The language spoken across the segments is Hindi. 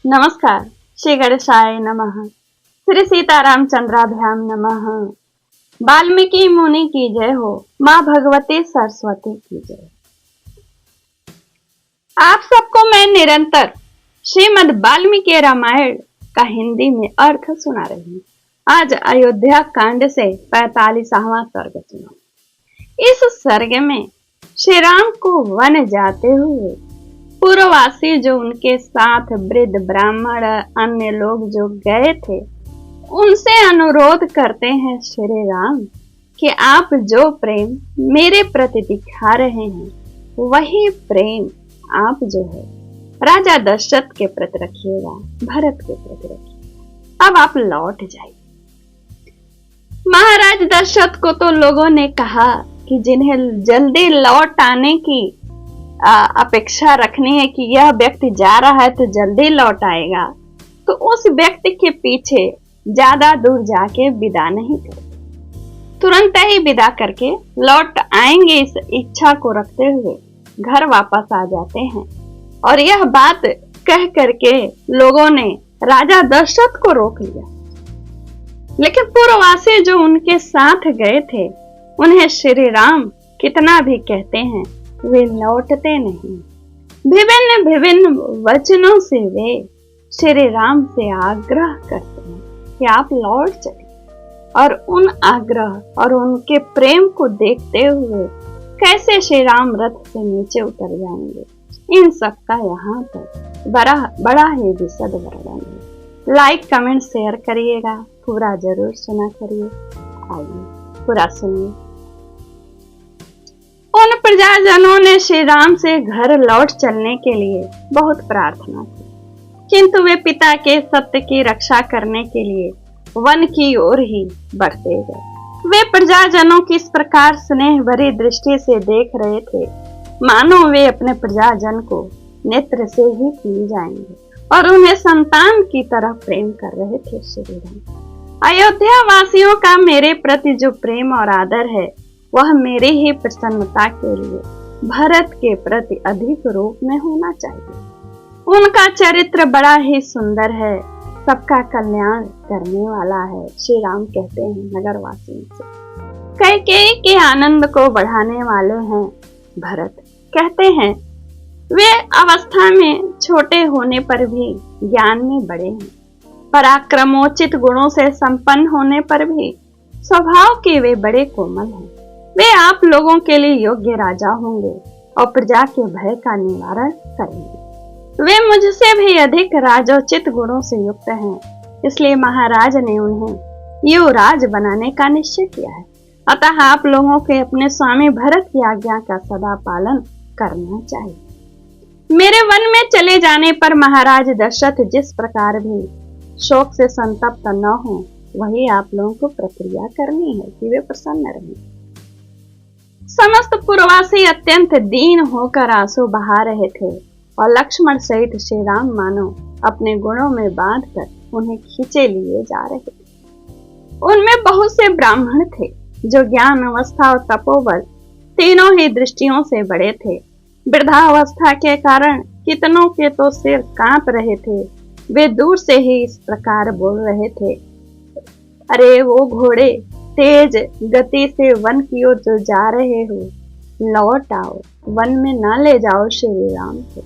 नमस्कार। श्री गणेशाय नमः। श्री सीतारामचंद्राभ्याम नमः। वाल्मीकि मुनि की जय हो। माँ भगवती सरस्वती की जय। आप सबको मैं निरंतर श्रीमद् वाल्मीकि रामायण का हिंदी में अर्थ सुना रही हूँ। आज अयोध्या कांड से 45वां सर्ग सुना। इस सर्ग में श्री राम को वन जाते हुए पूर्ववासी जो उनके साथ वृद्ध ब्राह्मण अन्य लोग जो गए थे उनसे अनुरोध करते हैं श्री राम कि आप जो प्रेम मेरे प्रति दिखा रहे हैं वही प्रेम आप जो है राजा दशरथ के प्रति रखिएगा, भरत के प्रति रखिएगा। अब आप लौट जाइए। महाराज दशरथ को तो लोगों ने कहा कि जिन्हें जल्दी लौट आने की अपेक्षा रखनी है कि यह व्यक्ति जा रहा है तो जल्दी लौट आएगा, तो उस व्यक्ति के पीछे ज्यादा दूर जाके विदा नहीं करें, तुरंत ही विदा करके लौट आएंगे। इस इच्छा को रखते हुए घर वापस आ जाते हैं और यह बात कह करके लोगों ने राजा दशरथ को रोक लिया। लेकिन पूर्ववासी जो उनके साथ गए थे उन्हें श्री राम कितना भी कहते हैं वे लौटते नहीं। विभिन्न वचनों से वे श्री राम से आग्रह करते हैं कि आप लौट चले, और उन आग्रह और उनके प्रेम को देखते हुए कैसे श्री राम रथ से नीचे उतर जाएंगे, इन सब का यहाँ पर बड़ा ही विशद वर्णन है। लाइक कमेंट शेयर करिएगा, पूरा जरूर सुना करिए। आइए पूरा सुनिए। उन प्रजाजनों ने श्री राम से घर लौट चलने के लिए बहुत प्रार्थना की, किंतु वे पिता के सत्य की रक्षा करने के लिए वन की ओर ही बढ़ते गए। वे प्रजाजनों की इस प्रकार स्नेह भरी दृष्टि से देख रहे थे मानो वे अपने प्रजाजन को नेत्र से ही पी जाएंगे और उन्हें संतान की तरह प्रेम कर रहे थे। श्री राम, अयोध्या वासियों का मेरे प्रति जो प्रेम और आदर है वह मेरी ही प्रसन्नता के लिए भरत के प्रति अधिक रूप में होना चाहिए। उनका चरित्र बड़ा ही सुंदर है, सबका कल्याण करने वाला है। श्री राम कहते हैं नगरवासियों से। कैकेयी के आनंद को बढ़ाने वाले हैं भरत। कहते हैं वे अवस्था में छोटे होने पर भी ज्ञान में बड़े हैं, पराक्रमोचित गुणों से संपन्न होने पर भी स्वभाव के वे बड़े कोमल हैं। वे आप लोगों के लिए योग्य राजा होंगे और प्रजा के भय का निवारण करेंगे। वे मुझसे भी अधिक राजोचित गुणों से युक्त हैं, इसलिए महाराज ने उन्हें युवराज बनाने का निश्चय किया है। अतः आप लोगों के अपने स्वामी भरत की आज्ञा का सदा पालन करना चाहिए। मेरे वन में चले जाने पर महाराज दशरथ जिस प्रकार भी शोक से संतप्त न हो, वही आप लोगों को प्रक्रिया करनी है कि वे प्रसन्न रहें। समस्त पूर्ववासी अत्यंत दीन होकर आंसू बहा रहे थे और लक्ष्मण सहित श्री राम मानो अपने गुणों में बांधकर उन्हें खींचे लिए जा रहे थे। उनमें बहुत से ब्राह्मण थे जो ज्ञान अवस्था और तपोबल तीनों ही दृष्टियों से बड़े थे। वृद्धावस्था के कारण कितनों के तो सिर कांप रहे थे। वे दूर से ही इस प्रकार बोल रहे थे, अरे वो घोड़े तेज गति से वन की ओर जो जा रहे हो, लौट आओ, वन में ना ले जाओ श्री राम को।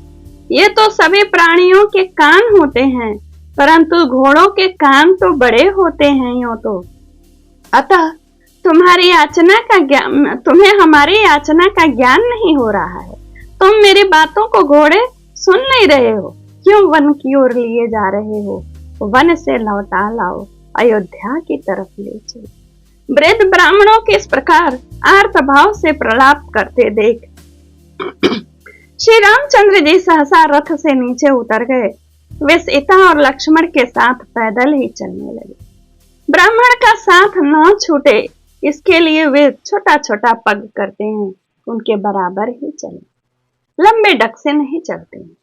ये तो सभी प्राणियों के कान होते हैं, परंतु घोड़ों के कान तो बड़े होते हैं यूं तो। अतः तुम्हें हमारी याचना का ज्ञान नहीं हो रहा है। तुम मेरी बातों को घोड़े सुन नहीं रहे हो, क्यों वन की ओर लिए जा रहे हो? वन से लौटा लाओ, अयोध्या की तरफ ले चलो। वृद्ध ब्राह्मणों के इस प्रकार आर्तभाव से प्रलाप करते देख श्री रामचंद्र जी सहसा रथ से नीचे उतर गए। वे सीता और लक्ष्मण के साथ पैदल ही चलने लगे। ब्राह्मण का साथ न छूटे इसके लिए वे छोटा छोटा पग करते हैं, उनके बराबर ही चले, लंबे डग से नहीं चलते हैं।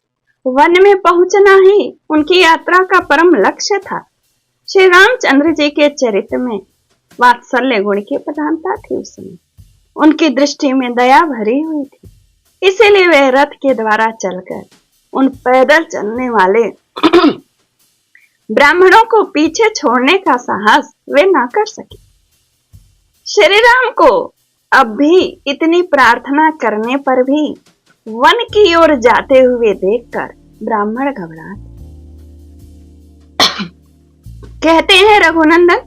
वन में पहुंचना ही उनकी यात्रा का परम लक्ष्य था। श्री रामचंद्र जी के चरित्र में वात्सल्य गुण की प्रधानता थी। उस समय उनकी दृष्टि में दया भरी हुई थी, इसीलिए वे रथ के द्वारा चलकर उन पैदल चलने वाले ब्राह्मणों को पीछे छोड़ने का साहस वे ना कर सके। श्री राम को अब भी इतनी प्रार्थना करने पर भी वन की ओर जाते हुए देखकर ब्राह्मण घबराए। कहते हैं, रघुनंदन,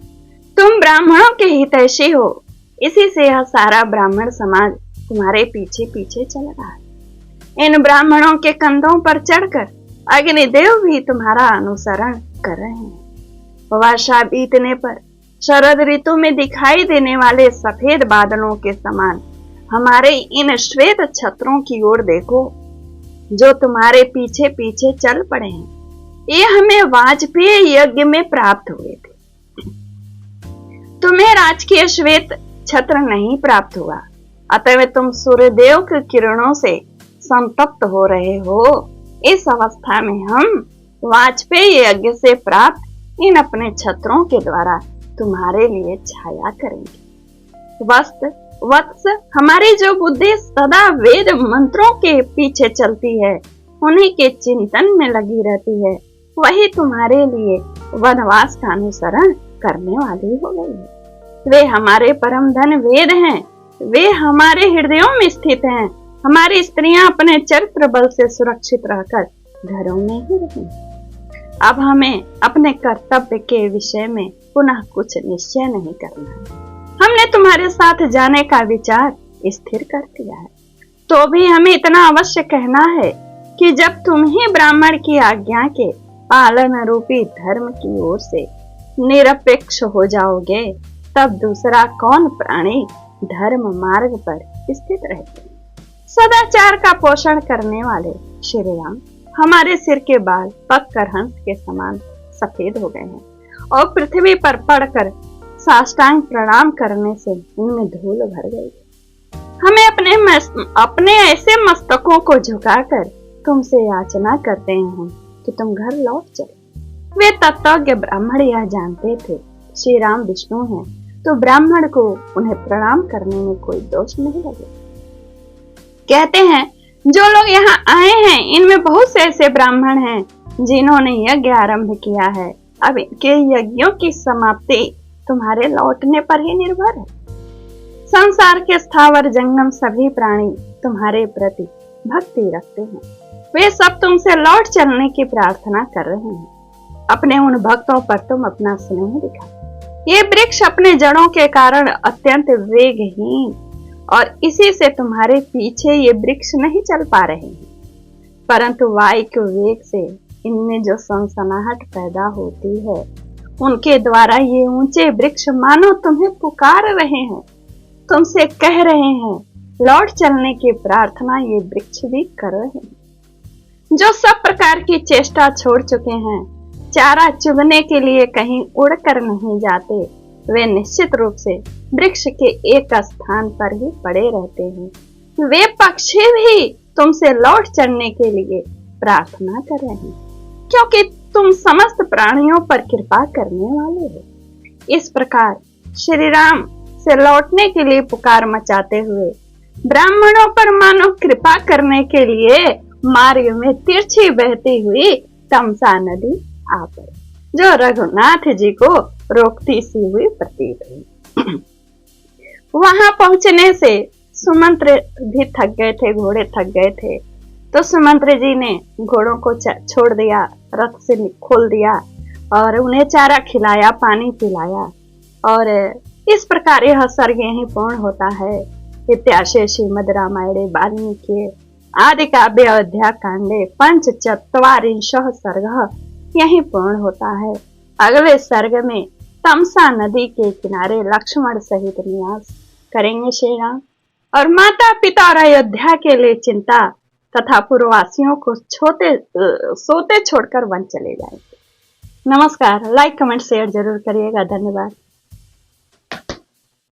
तुम ब्राह्मणों के हितैषी हो, इसी से यह सारा ब्राह्मण समाज तुम्हारे पीछे पीछे चल रहा है। इन ब्राह्मणों के कंधों पर चढ़कर अग्निदेव भी तुम्हारा अनुसरण कर रहे हैं। वर्षा बीतने पर शरद ऋतु में दिखाई देने वाले सफेद बादलों के समान हमारे इन श्वेत छत्रों की ओर देखो, जो तुम्हारे पीछे पीछे चल पड़े हैं। ये हमें वाजपेयी यज्ञ में प्राप्त हुए थे। तुम्हें राजकीय श्वेत छत्र नहीं प्राप्त हुआ, अतः तुम सूर्यदेव की किरणों से संतप्त हो रहे हो। इस अवस्था में हम वाजपेयी यज्ञ से प्राप्त इन अपने छत्रों के द्वारा तुम्हारे लिए छाया करेंगे। वत्स, हमारी जो बुद्धि सदा वेद मंत्रों के पीछे चलती है, उन्हीं के चिंतन में लगी रहती है, वही तुम्हारे लिए वनवास का अनुसरण करने वाली हो गई है। वे हमारे परम धन वेद हैं, वे हमारे हृदयों में स्थित हैं। हमारी स्त्रियां अपने चरित्र बल से सुरक्षित रहकर घरों में ही रहेंगी। अब हमें अपने कर्तव्य के विषय में पुनः कुछ निश्चय नहीं करना है। हमने तुम्हारे साथ जाने का विचार स्थिर कर दिया है, तो भी हमें इतना अवश्य कहना है कि जब तुम ही ब्राह्मण की आज्ञा के पालन रूपी धर्म की ओर से निरपेक्ष हो जाओगे, तब दूसरा कौन प्राणी धर्म मार्ग पर स्थित रहते हैं। सदाचार का पोषण करने वाले श्री राम हमारे सिर के बाल पककर हंस के समान सफेद हो गए हैं और पृथ्वी पर पड़कर साष्टांग प्रणाम करने से इनमें धूल भर गई। हमें अपने ऐसे मस्तकों को झुकाकर तुमसे याचना करते हैं कि तुम घर लौट चलो। वे तत्वज्ञ ब्राह्मण यह जानते थे श्री राम विष्णु हैं, तो ब्राह्मण को उन्हें प्रणाम करने में कोई दोष नहीं लगे। कहते हैं, जो लोग यहाँ आए हैं, इनमें बहुत से ऐसे ब्राह्मण हैं जिन्होंने यज्ञ आरंभ किया है। अब इनके यज्ञों की समाप्ति तुम्हारे लौटने पर ही निर्भर है। संसार के स्थावर जंगम सभी प्राणी तुम्हारे प्रति भक्ति रखते हैं। वे सब तुमसे लौट चलने की प्रार्थना कर रहे हैं। अपने उन भक्तों पर तुम अपना स्नेह दिखाओ। ये वृक्ष अपने जड़ों के कारण अत्यंत वेगहीन, और इसी से तुम्हारे पीछे ये वृक्ष नहीं चल पा रहे हैं, परंतु वायु के वेग से इनमें जो सनसनाहट पैदा होती है, उनके द्वारा ये ऊंचे वृक्ष मानो तुम्हें पुकार रहे हैं, तुमसे कह रहे हैं, लौट चलने की प्रार्थना ये वृक्ष भी कर रहे हैं। जो सब प्रकार की चेष्टा छोड़ चुके हैं, चारा चुगने के लिए कहीं उड़कर नहीं जाते, वे निश्चित रूप से वृक्ष के एक स्थान पर ही पड़े रहते हैं। वे पक्षी भी तुमसे लौट चलने के लिए प्रार्थना कर रहे हैं, क्योंकि तुम समस्त प्राणियों पर कृपा करने वाले हो। इस प्रकार श्री राम से लौटने के लिए पुकार मचाते हुए ब्राह्मणों पर मानो कृपा करने के लिए मार्ग में तिरछी बहती हुई तमसा नदी आ पड़ी, जो रघुनाथ जी को रोकती सी हुई प्रतीत हुई। वहां पहुंचने से सुमंत्र भी थक गए थे, घोड़े थक गए थे, तो सुमंत्र जी ने घोड़ों को छोड़ दिया, रथ से खोल दिया और उन्हें चारा खिलाया, पानी पिलाया, और इस प्रकार यह सर्ग यहीं पूर्ण होता है। इत्याशे श्रीमद् रामायणे वाल्मीकि आदि काव्य अयोध्या कांडे पंचचत्वारिंशः सर्गः यहीं पूर्ण होता है। अगले सर्ग में तमसा नदी के किनारे लक्ष्मण सहित निवास करेंगे श्री राम, और माता पिता और अयोध्या के लिए चिंता तथा पूर्ववासियों को सोते छोड़कर वन चले जाएंगे। नमस्कार, लाइक कमेंट शेयर जरूर करिएगा। धन्यवाद।